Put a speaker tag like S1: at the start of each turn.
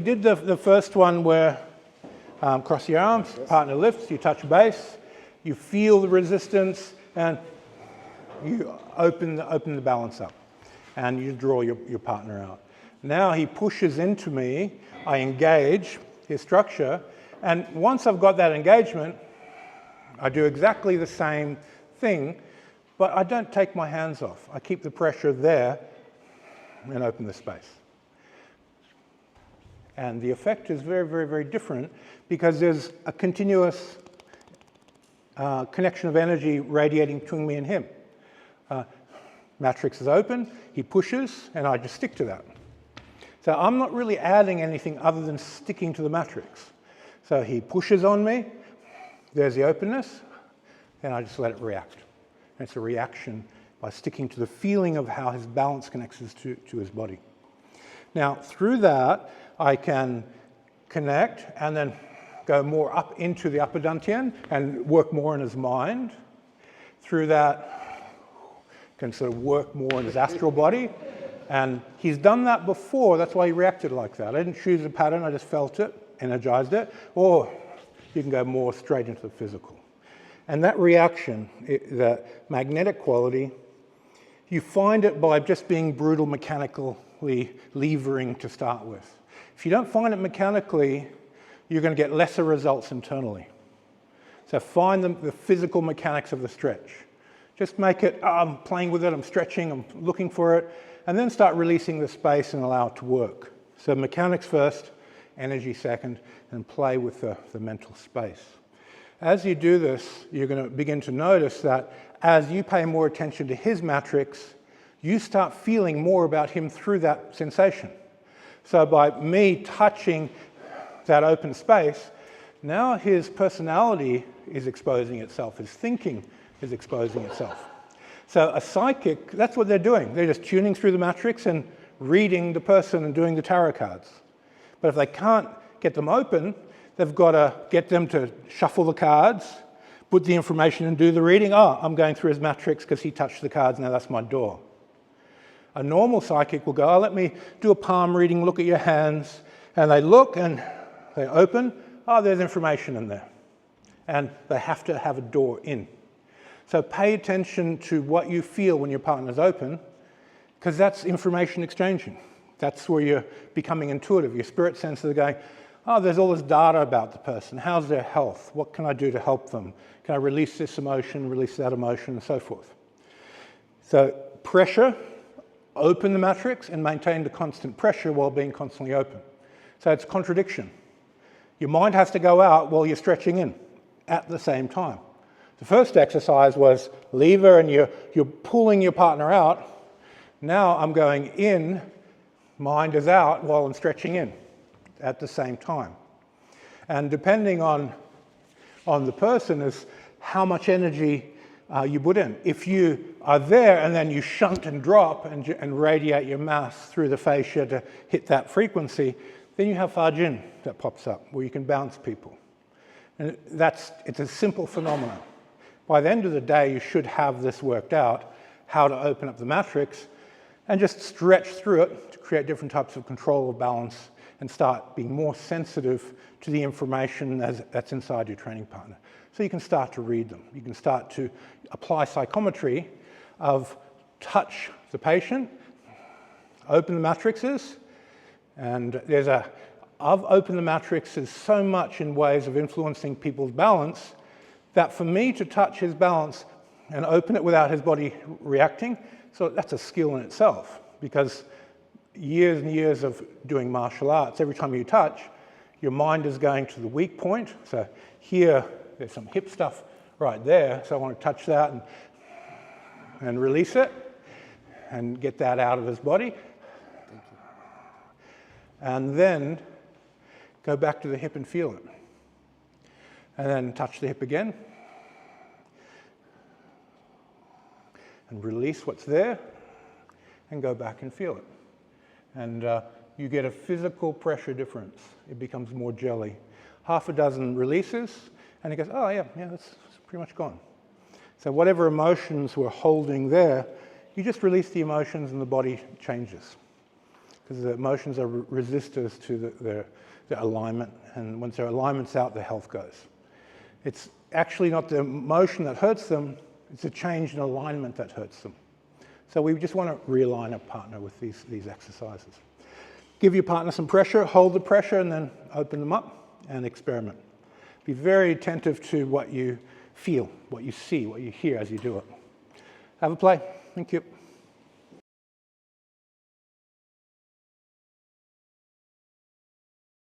S1: We did the first one where cross your arms, partner lifts, you touch base, you feel the resistance, and you open the balance up, and you draw your partner out. Now he pushes into me, I engage his structure, and once I've got that engagement, I do exactly the same thing, but I don't take my hands off. I keep the pressure there and open the space. And the effect is very, very, very different because there's a continuous connection of energy radiating between me and him. Matrix is open, he pushes, and I just stick to that. So I'm not really adding anything other than sticking to the matrix. So he pushes on me, there's the openness, then I just let it react. And it's a reaction by sticking to the feeling of how his balance connects to his body. Now, through that, I can connect and then go more up into the upper dantian and work more in his mind. Through that, can sort of work more in his astral body. And he's done that before, that's why he reacted like that. I didn't choose a pattern, I just felt it, energized it. Or you can go more straight into the physical. And that reaction, the magnetic quality, you find it by just being brutal mechanically levering to start with. If you don't find it mechanically, you're going to get lesser results internally. So find the physical mechanics of the stretch. Just make it, I'm playing with it, I'm stretching, I'm looking for it, and then start releasing the space and allow it to work. So mechanics first, energy second, and play with the mental space. As you do this, you're going to begin to notice that as you pay more attention to his matrix, you start feeling more about him through that sensation. So by me touching that open space, now his personality is exposing itself, his thinking is exposing itself. So a psychic, that's what they're doing. They're just tuning through the matrix and reading the person and doing the tarot cards. But if they can't get them open, they've got to get them to shuffle the cards, put the information and do the reading. Oh, I'm going through his matrix because he touched the cards, now that's my door. A normal psychic will go, oh, let me do a palm reading, look at your hands, and they look and they open, oh, there's information in there. And they have to have a door in. So pay attention to what you feel when your partner's open, because that's information exchanging. That's where you're becoming intuitive. Your spirit senses are going, oh, there's all this data about the person. How's their health? What can I do to help them? Can I release this emotion, release that emotion, and so forth? So pressure, open the matrix and maintain the constant pressure while being constantly open. So it's contradiction. Your mind has to go out while you're stretching in at the same time. The first exercise was lever and you're pulling your partner out. Now I'm going in, mind is out while I'm stretching in at the same time. And depending on the person is how much energy you put in. If you are there and then you shunt and drop and radiate your mass through the fascia to hit that frequency, then you have Fajin that pops up where you can bounce people. And it's a simple phenomenon. By the end of the day, you should have this worked out, how to open up the matrix and just stretch through it to create different types of control of balance and start being more sensitive to the information that's inside your training partner. So you can start to read them. You can start to apply psychometry of touch the patient, open the matrices, and I've opened the matrices so much in ways of influencing people's balance that for me to touch his balance and open it without his body reacting, so that's a skill in itself, because years and years of doing martial arts, every time you touch, your mind is going to the weak point. So here, there's some hip stuff right there, so I want to touch that and release it and get that out of his body. And then go back to the hip and feel it. And then touch the hip again. And release what's there and go back and feel it. And you get a physical pressure difference. It becomes more jelly. Half a dozen releases, and he goes, oh yeah, that's pretty much gone. So whatever emotions we're holding there, you just release the emotions and the body changes. because the emotions are resistors to their alignment, and once their alignment's out, their health goes. It's actually not the emotion that hurts them, it's a change in alignment that hurts them. So we just want to realign a partner with these exercises. Give your partner some pressure, hold the pressure, and then open them up and experiment. Be very attentive to what you feel, what you see, what you hear as you do it. Have a play. Thank you.